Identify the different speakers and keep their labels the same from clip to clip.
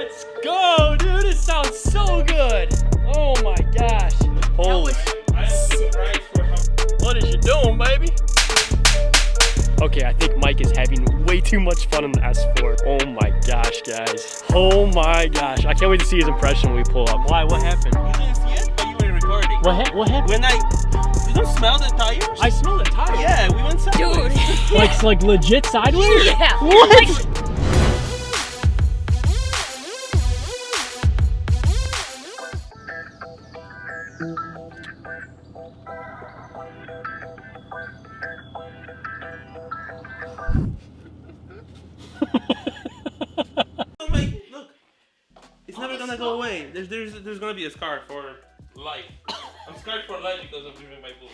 Speaker 1: Let's go, dude. It sounds so good. Oh my gosh. Holy. What is you doing, baby? Okay, I think Mike is having way too much fun in the S4. Oh my gosh, guys. Oh my gosh. I can't wait to see his impression when we pull up. Why? What happened?
Speaker 2: You didn't see it, but you were recording.
Speaker 1: What happened?
Speaker 2: When you don't smell the tires?
Speaker 1: I smell the tires.
Speaker 2: Yeah, we went sideways.
Speaker 1: Dude. Like legit sideways?
Speaker 3: Yeah.
Speaker 1: What?
Speaker 2: Look, it's never gonna go away. There's gonna be a scar for life. I'm scarred for life because of driven by bulls.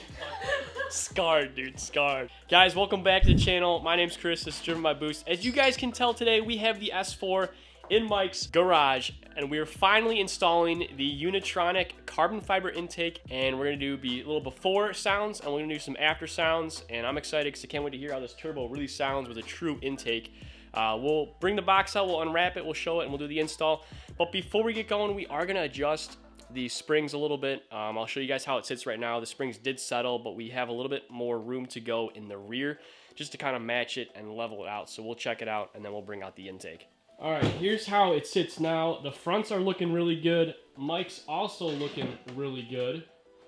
Speaker 1: Scarred, dude, scarred. Guys, welcome back to the channel. My name's Chris, this is Driven by Boost. As you guys can tell today, we have the S4 in Mike's garage, and we are finally installing the Unitronic carbon fiber intake, and we're gonna be a little before sounds, and we're gonna do some after sounds, and I'm excited because I can't wait to hear how this turbo really sounds with a true intake. We'll bring the box out, we'll unwrap it, we'll show it, and we'll do the install. But before we get going, we are gonna adjust the springs a little bit. I'll show you guys how it sits right now. The springs did settle, but we have a little bit more room to go in the rear just to kind of match it and level it out. So we'll check it out and then we'll bring out the intake. All right, here's how it sits now. The fronts are looking really good. Mike's also looking really good.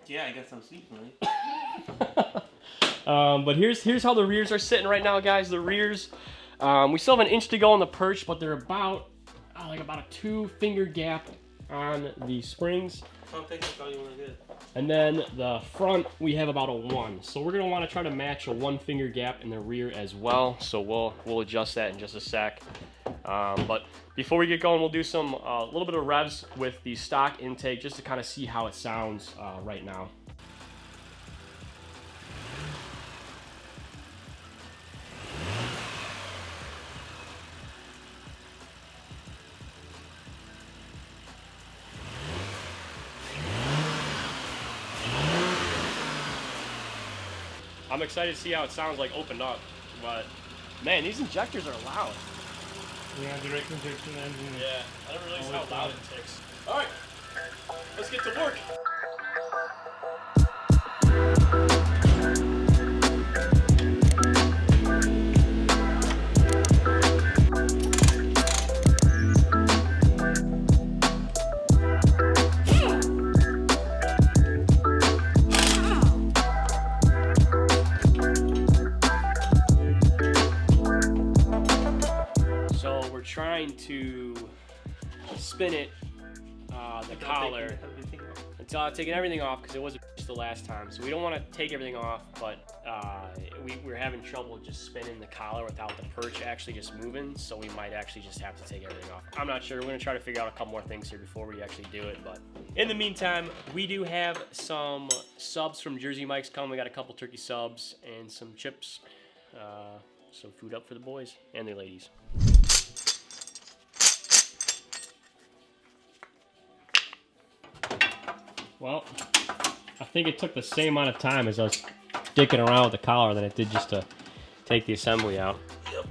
Speaker 2: Yeah, I got some sleep, man.
Speaker 1: But here's how the rears are sitting right now, guys. The rears, we still have an inch to go on the perch, but they're about like about a 2-finger gap on the springs. And then the front, we have about a 1. So we're gonna want to try to match a 1-finger gap in the rear as well. So we'll adjust that in just a sec. But before we get going, we'll do some a little bit of revs with the stock intake just to kind of see how it sounds right now. I'm excited to see how it sounds like opened up, but man, these injectors are loud.
Speaker 4: Yeah, direct injection engine.
Speaker 1: Yeah, I don't realize how loud it takes. All right, let's get to work. Trying to spin it, the collar. It's taking everything off because it was just the last time. So we don't want to take everything off, but we're having trouble just spinning the collar without the perch actually just moving. So we might actually just have to take everything off. I'm not sure. We're going to try to figure out a couple more things here before we actually do it. But in the meantime, we do have some subs from Jersey Mike's coming. We got a couple turkey subs and some chips. Some food up for the boys and their ladies. Well, I think it took the same amount of time as us dicking around with the collar than it did just to take the assembly out. Yep.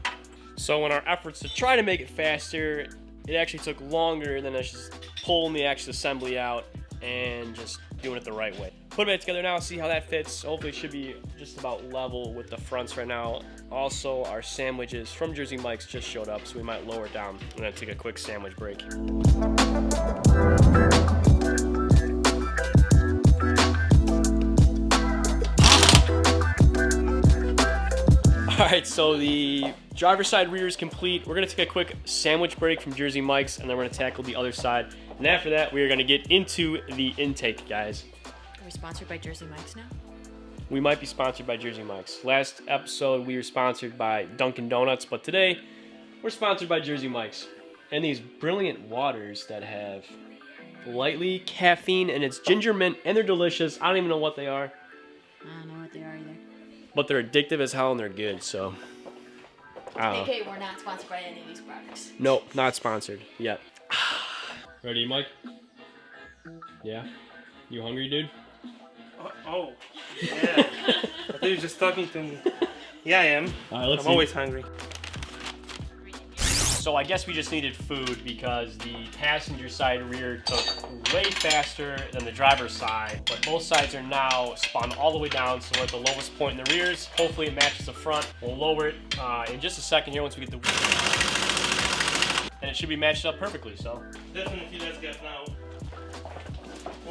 Speaker 1: So in our efforts to try to make it faster, it actually took longer than us just pulling the actual assembly out and just doing it the right way. Put it back together now, see how that fits. Hopefully it should be just about level with the fronts right now. Also, our sandwiches from Jersey Mike's just showed up, so we might lower it down. I'm gonna take a quick sandwich break. Alright, so the driver's side rear is complete. We're going to take a quick sandwich break from Jersey Mike's, and then we're going to tackle the other side. And after that, we are going to get into the intake, guys.
Speaker 3: Are we sponsored by Jersey Mike's now?
Speaker 1: We might be sponsored by Jersey Mike's. Last episode, we were sponsored by Dunkin' Donuts, but today, we're sponsored by Jersey Mike's. And these brilliant waters that have lightly caffeine, and it's ginger mint, and they're delicious. I don't even know what they are.
Speaker 3: I don't know what they are either.
Speaker 1: But they're addictive as hell and they're good, so I don't know.
Speaker 3: Okay, we're not sponsored by any of these products.
Speaker 1: Nope, not sponsored yet. Ready, Mike? Yeah? You hungry, dude?
Speaker 2: Oh, yeah. I think you're just talking to me. Yeah, I am.
Speaker 1: All right, let's
Speaker 2: I'm always hungry.
Speaker 1: So I guess we just needed food because the passenger side rear took way faster than the driver's side. But both sides are now spun all the way down, so we're at the lowest point in the rears. Hopefully it matches the front. We'll lower it in just a second here once we get the wheel. And it should be matched up perfectly, so.
Speaker 2: Definitely let's get now.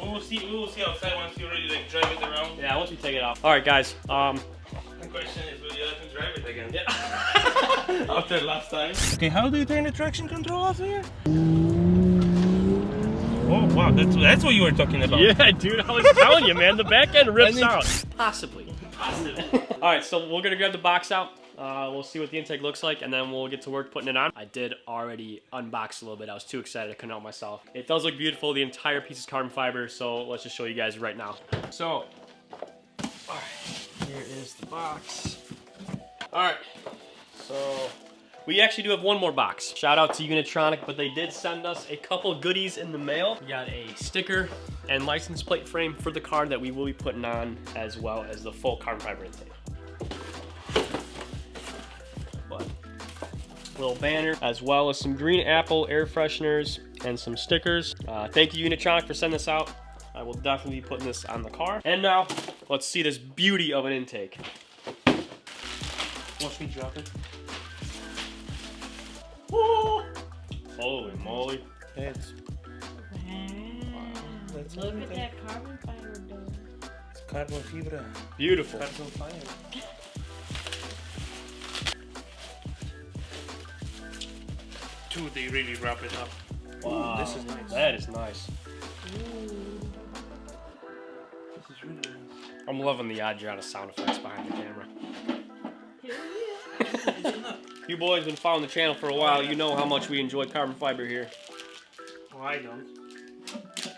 Speaker 2: We will see outside once you already like drive it around.
Speaker 1: Yeah, once we take it off. All right, guys.
Speaker 2: The question is, will you let me drive it again?
Speaker 1: Yeah.
Speaker 2: After last time. Okay, how do you turn the traction control off here? Oh wow, that's what you were talking about.
Speaker 1: Yeah, dude, I was telling you, man, the back end rips out. Possibly. All right, so we're gonna grab the box out. We'll see what the intake looks like, and then we'll get to work putting it on. I did already unbox a little bit. I was too excited, I couldn't help myself. It does look beautiful. The entire piece is carbon fiber, so let's just show you guys right now. So, all right, here is the box. All right, so we actually do have one more box. Shout out to Unitronic, but they did send us a couple goodies in the mail. We got a sticker and license plate frame for the car that we will be putting on, as well as the full carbon fiber intake. Little banner, as well as some green apple air fresheners and some stickers. Thank you, Unitronic, for sending this out. I will definitely be putting this on the car. And now, let's see this beauty of an intake.
Speaker 2: Watch me drop it.
Speaker 1: Woo! Holy moly.
Speaker 2: It's that's
Speaker 3: Look at that carbon fiber, dude.
Speaker 2: It's carbon fiber.
Speaker 1: Beautiful.
Speaker 2: Carbon fiber. Dude, they really wrap it up.
Speaker 1: Wow,
Speaker 2: this is nice.
Speaker 1: That is nice.
Speaker 2: This is really nice.
Speaker 1: I'm loving the Adriana sound effects behind the camera. You boys been following the channel for a while. You know how much we enjoy carbon fiber here.
Speaker 2: Well, I don't.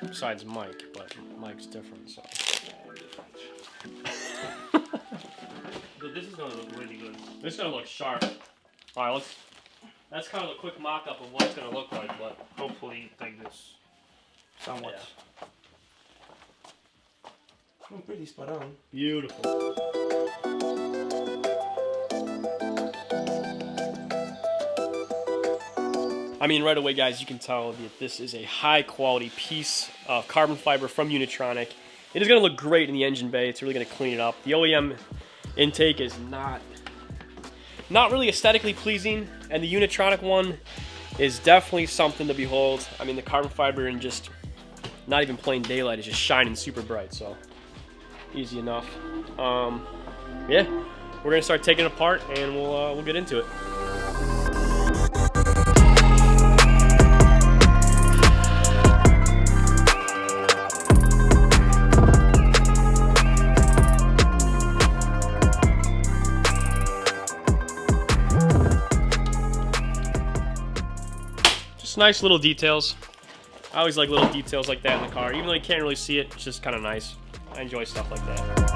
Speaker 1: Besides Mike, but Mike's different, so.
Speaker 2: But this is gonna look really good.
Speaker 1: This is gonna look sharp. All right, that's kind of a quick mock-up of what it's gonna look like, but
Speaker 2: Hopefully, like this. Somewhat.
Speaker 1: Yeah.
Speaker 2: Oh, pretty spot on.
Speaker 1: Beautiful. I mean, right away, guys, you can tell that this is a high-quality piece of carbon fiber from Unitronic. It is going to look great in the engine bay. It's really going to clean it up. The OEM intake is not really aesthetically pleasing, and the Unitronic one is definitely something to behold. I mean, the carbon fiber in just not even plain daylight is just shining super bright, so easy enough. Yeah, we're going to start taking it apart, and we'll get into it. Nice little details. I always like little details like that in the car. Even though you can't really see it, it's just kind of nice. I enjoy stuff like that.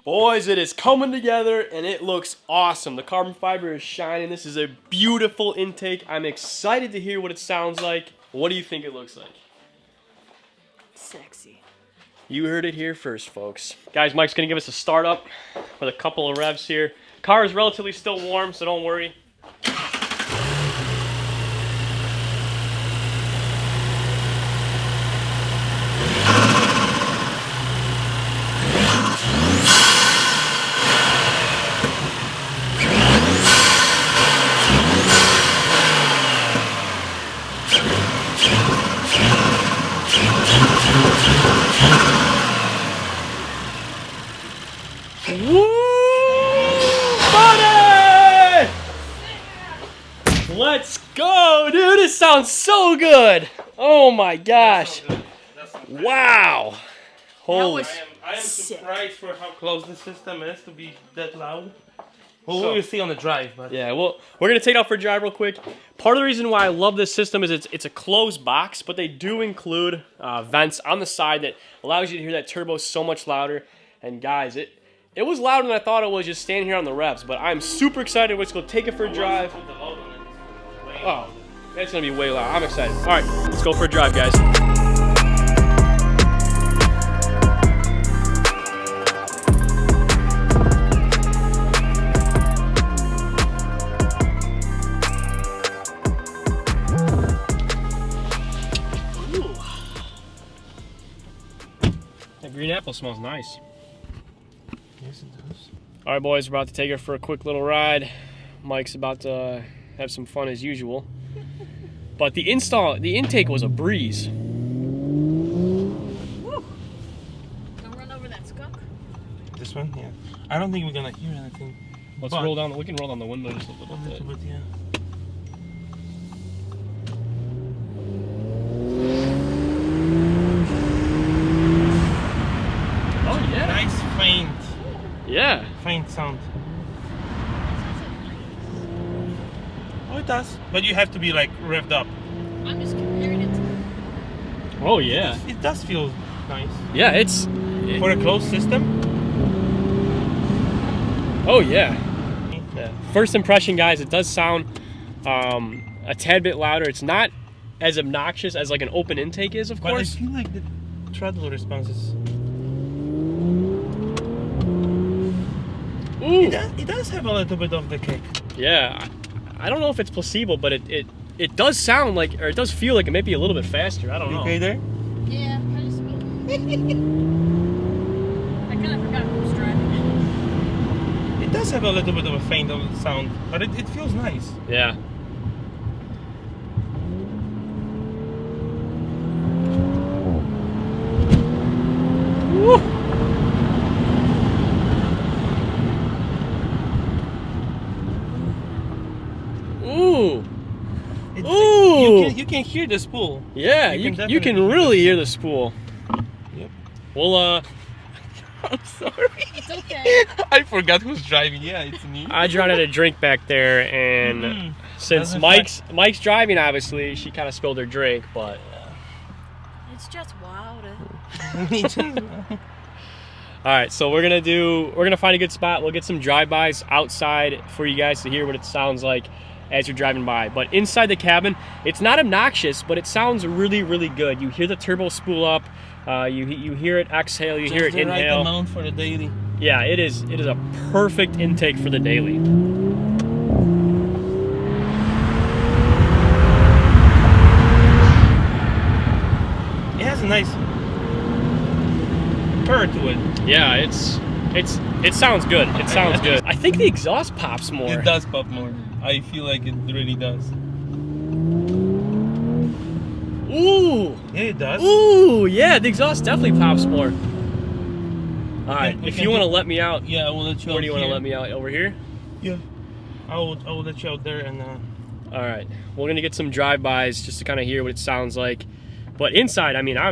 Speaker 1: Boys, it is coming together and it looks awesome. The carbon fiber is shining. This is a beautiful intake. I'm excited to hear what it sounds like. What do you think it looks like?
Speaker 3: Sexy.
Speaker 1: You heard it here first, folks. Guys, Mike's gonna give us a start up with a couple of revs here. Car is relatively still warm, so don't worry. Woo, buddy! Let's go, dude. This sounds so good. Oh my gosh. Wow. Holy.
Speaker 3: That was
Speaker 2: I am
Speaker 3: sick.
Speaker 2: surprised for how close the system is to be that loud. Well,
Speaker 1: So-
Speaker 2: we'll see on the drive, but
Speaker 1: Yeah, well, we're gonna take it out for a drive real quick. Part of the reason why I love this system is it's a closed box, but they do include vents on the side that allows you to hear that turbo so much louder. And guys, it was louder than I thought it was just standing here on the Revs, but I'm super excited. Let's go take it for a drive.
Speaker 2: Put the load on it. Way
Speaker 1: Oh, it's gonna be way loud. I'm excited. All right, let's go for a drive, guys. That green apple smells nice.
Speaker 2: Yes, it does.
Speaker 1: All right, boys, we're about to take her for a quick little ride. Mike's about to have some fun as usual. But the intake was a breeze.
Speaker 3: Woo. Don't run over that skunk.
Speaker 2: This one, yeah. I don't think we're gonna hear anything.
Speaker 1: Let's
Speaker 2: But-
Speaker 1: roll down. We can roll down the window just a little
Speaker 2: A
Speaker 1: bit.
Speaker 2: little bit, yeah.
Speaker 1: Oh yeah.
Speaker 2: Nice faint
Speaker 1: Yeah.
Speaker 2: sound. Oh, it does. But you have to be like revved up.
Speaker 3: I'm just comparing it to.
Speaker 1: Oh yeah.
Speaker 2: It does feel nice.
Speaker 1: Yeah, it's.
Speaker 2: For a closed system?
Speaker 1: Oh yeah. Yeah. First impression, guys, it does sound a tad bit louder. It's not as obnoxious as like an open intake is, of
Speaker 2: But
Speaker 1: course.
Speaker 2: I feel like the throttle response is...
Speaker 1: Ooh.
Speaker 2: It does have a little bit of the kick.
Speaker 1: Yeah. I don't know if it's placebo, but it does sound like, or it does feel like it might be a little bit faster. I don't
Speaker 2: You
Speaker 1: know.
Speaker 2: okay there?
Speaker 3: Yeah, I just. I kind of forgot who was driving.
Speaker 2: It does have a little bit of a faint sound, but it feels nice.
Speaker 1: Yeah. Woo. Ooh. Ooh.
Speaker 2: You can hear the spool.
Speaker 1: Yeah,
Speaker 2: You can
Speaker 1: you
Speaker 2: definitely
Speaker 1: can
Speaker 2: hear
Speaker 1: really
Speaker 2: the
Speaker 1: hear the spool.
Speaker 2: Yep.
Speaker 1: Well,
Speaker 2: I'm sorry.
Speaker 3: It's okay.
Speaker 2: I forgot who's driving. Yeah, it's me.
Speaker 1: I drowned at a drink back there, and since
Speaker 2: Doesn't
Speaker 1: Mike's driving, obviously, she kind of spilled her drink, but
Speaker 3: It's just wild.
Speaker 2: Me too.
Speaker 1: all right, so we're gonna find a good spot. We'll get some drive-bys outside for you guys to hear what it sounds like as you're driving by. But inside the cabin, it's not obnoxious, but it sounds really, really good. You hear the turbo spool up, you hear it exhale, you hear it
Speaker 2: Just the right
Speaker 1: inhale.
Speaker 2: amount for the daily.
Speaker 1: Yeah, it is a perfect intake for the daily.
Speaker 2: It has a nice purr to it.
Speaker 1: Yeah, it sounds good. It sounds good. I think the exhaust pops more.
Speaker 2: It does pop more. I feel like it really does.
Speaker 1: Ooh.
Speaker 2: Yeah, it does.
Speaker 1: Ooh, yeah, the exhaust definitely pops more. All right,
Speaker 2: we
Speaker 1: if
Speaker 2: can
Speaker 1: you want to
Speaker 2: do-
Speaker 1: let me out,
Speaker 2: Yeah, I will let you
Speaker 1: where
Speaker 2: out
Speaker 1: do you want to
Speaker 2: here.
Speaker 1: let me out? Over here?
Speaker 2: Yeah. I will let you out there and
Speaker 1: All right, we're gonna get some drive-bys just to kind of hear what it sounds like. But inside, I mean, I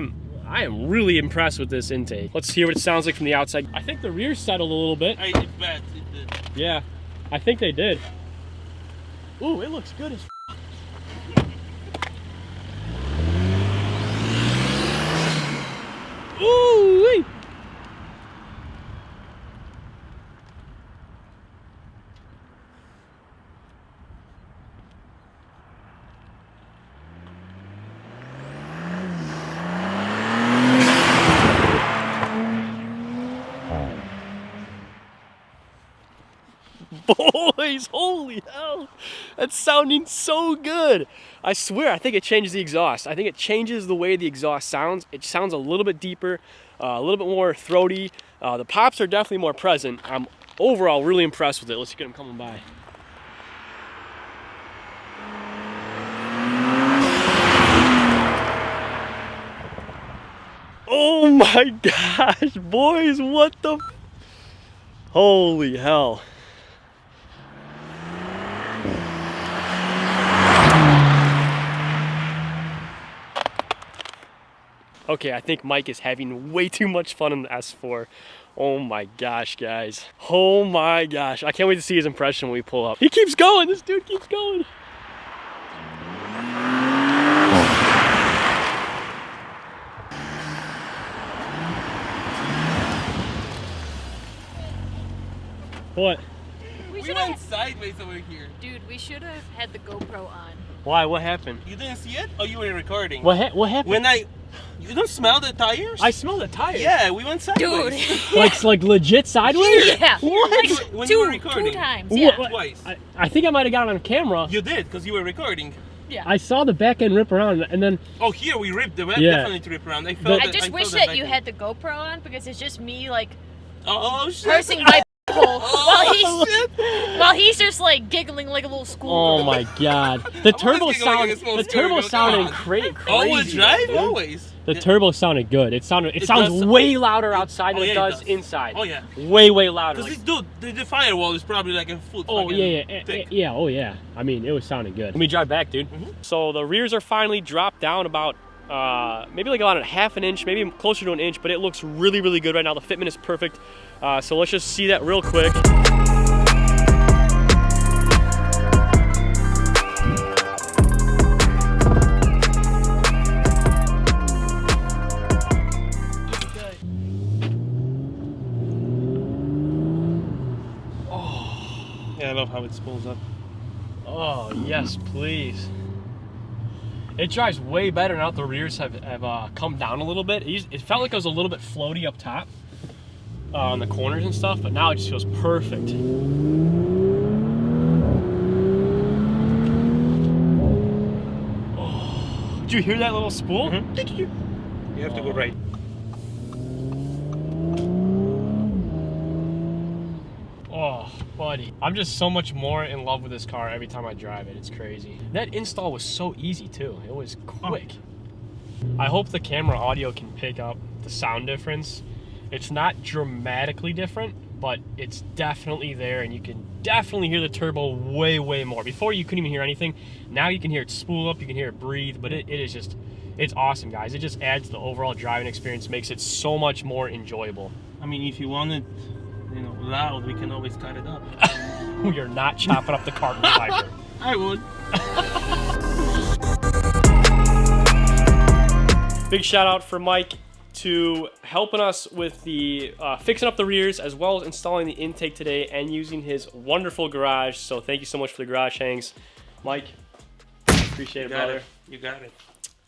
Speaker 1: am really impressed with this intake. Let's hear what it sounds like from the outside. I think the rear settled a little bit.
Speaker 2: it bet it did.
Speaker 1: Yeah, I think they did. Ooh, it looks good as f. Ooh-wee. Boys, holy hell, that's sounding so good. I swear, I think it changes the exhaust. I think it changes the way the exhaust sounds. It sounds a little bit deeper, a little bit more throaty. The pops are definitely more present. I'm overall really impressed with it. Let's get them coming by. Oh my gosh, boys, what the? Holy hell. Okay, I think Mike is having way too much fun in the S4. Oh my gosh, guys. Oh my gosh. I can't wait to see his impression when we pull up. He keeps going. This dude keeps going. What?
Speaker 3: We
Speaker 2: We
Speaker 3: should
Speaker 2: went
Speaker 3: have,
Speaker 2: sideways over here.
Speaker 3: dude. We should have had the GoPro on.
Speaker 1: Why? What happened?
Speaker 2: You didn't see it? Oh, you were recording.
Speaker 1: What happened?
Speaker 2: When you don't smell the tires?
Speaker 1: I smell the tires.
Speaker 2: Yeah, we went
Speaker 3: Dude.
Speaker 2: sideways.
Speaker 1: Like legit sideways?
Speaker 3: Yeah.
Speaker 1: What?
Speaker 3: Like
Speaker 2: When you were
Speaker 3: two
Speaker 2: recording.
Speaker 3: times.
Speaker 1: What-
Speaker 3: Yeah.
Speaker 1: what-
Speaker 2: Twice.
Speaker 1: I think I might have got it on camera.
Speaker 2: You did, because you were recording.
Speaker 3: Yeah.
Speaker 1: I saw the back end rip around, and then
Speaker 2: Oh, here we ripped the web.
Speaker 1: Yeah.
Speaker 2: Definitely to rip around. I felt
Speaker 3: I
Speaker 2: it-
Speaker 3: just
Speaker 2: felt
Speaker 3: wish
Speaker 2: the
Speaker 3: that
Speaker 2: back
Speaker 3: you
Speaker 2: end.
Speaker 3: had the GoPro on because it's just me like
Speaker 2: Oh, shit.
Speaker 3: pursing my hole
Speaker 2: Oh, shit.
Speaker 3: while he's just like giggling like a little school.
Speaker 1: oh my god, the
Speaker 2: I'm
Speaker 1: turbo
Speaker 2: always giggling like a
Speaker 1: sound,
Speaker 2: small
Speaker 1: the
Speaker 2: squirrel,
Speaker 1: turbo
Speaker 2: come
Speaker 1: sounded
Speaker 2: on.
Speaker 1: crazy.
Speaker 2: Always drive?
Speaker 1: dude.
Speaker 2: Always.
Speaker 1: The
Speaker 2: Yeah.
Speaker 1: turbo sounded good. It sounds
Speaker 2: does.
Speaker 1: way louder outside
Speaker 2: Oh,
Speaker 1: than
Speaker 2: yeah,
Speaker 1: it
Speaker 2: it
Speaker 1: does
Speaker 2: does.
Speaker 1: inside.
Speaker 2: Oh, yeah.
Speaker 1: Way louder.
Speaker 2: Because
Speaker 1: Like,
Speaker 2: this dude, the firewall is probably like a foot
Speaker 1: oh
Speaker 2: fucking
Speaker 1: yeah,
Speaker 2: thick.
Speaker 1: yeah. Oh yeah. I mean, it was sounding good. Let me drive back, dude.
Speaker 2: Mhm.
Speaker 1: So the rears are finally dropped down about maybe like about a half an inch, maybe closer to an inch, but it looks really good right now. The fitment is perfect. So let's just see that real quick.
Speaker 2: Yeah, I love how it spools up.
Speaker 1: Oh yes, please. It drives way better now that the rears have come down a little bit. It felt like it was a little bit floaty up top on the corners and stuff, but now it just feels perfect. Oh, did you hear that little spool?
Speaker 2: You have to go right.
Speaker 1: Oh, buddy. I'm just so much more in love with this car every time I drive it. It's crazy. That install was so easy too. It was quick. I hope the camera audio can pick up the sound difference. It's not dramatically different, but it's definitely there, and you can definitely hear the turbo way more. Before you couldn't even hear anything. Now you can hear it spool up, you can hear it breathe, but it is just, it's awesome, guys. It just adds to the overall driving experience, makes it so much more enjoyable.
Speaker 2: I mean, if you want it, loud, we can always cut it up.
Speaker 1: We are not chopping up the carbon fiber.
Speaker 2: I would.
Speaker 1: Big shout out for Mike to helping us with the fixing up the rears as well as installing the intake today and using his wonderful garage. So thank you so much for the garage hangs, Mike. Appreciate it, brother.
Speaker 2: You got it.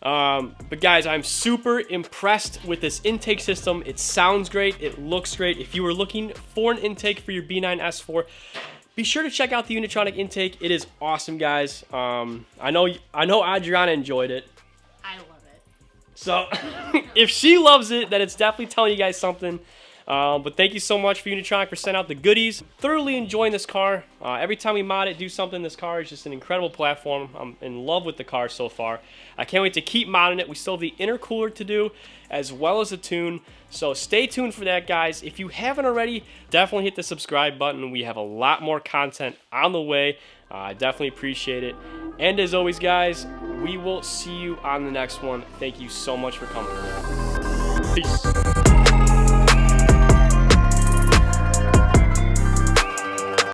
Speaker 1: But guys, I'm super impressed with this intake system. It sounds great. It looks great. If you were looking for an intake for your B9 S4, be sure to check out the Unitronic intake. It is awesome, guys. I know Adriana enjoyed it.
Speaker 3: I love it.
Speaker 1: So if she loves it, then it's definitely telling you guys something. But thank you so much for Unitronic for sending out the goodies. Thoroughly enjoying this car. Every time we mod it, do something, this car is just an incredible platform. I'm in love with the car so far. I can't wait to keep modding it. We still have the intercooler to do as well as a tune. So stay tuned for that, guys. If you haven't already, definitely hit the subscribe button. We have a lot more content on the way. I definitely appreciate it. And as always, guys, we will see you on the next one. Thank you so much for coming. Peace.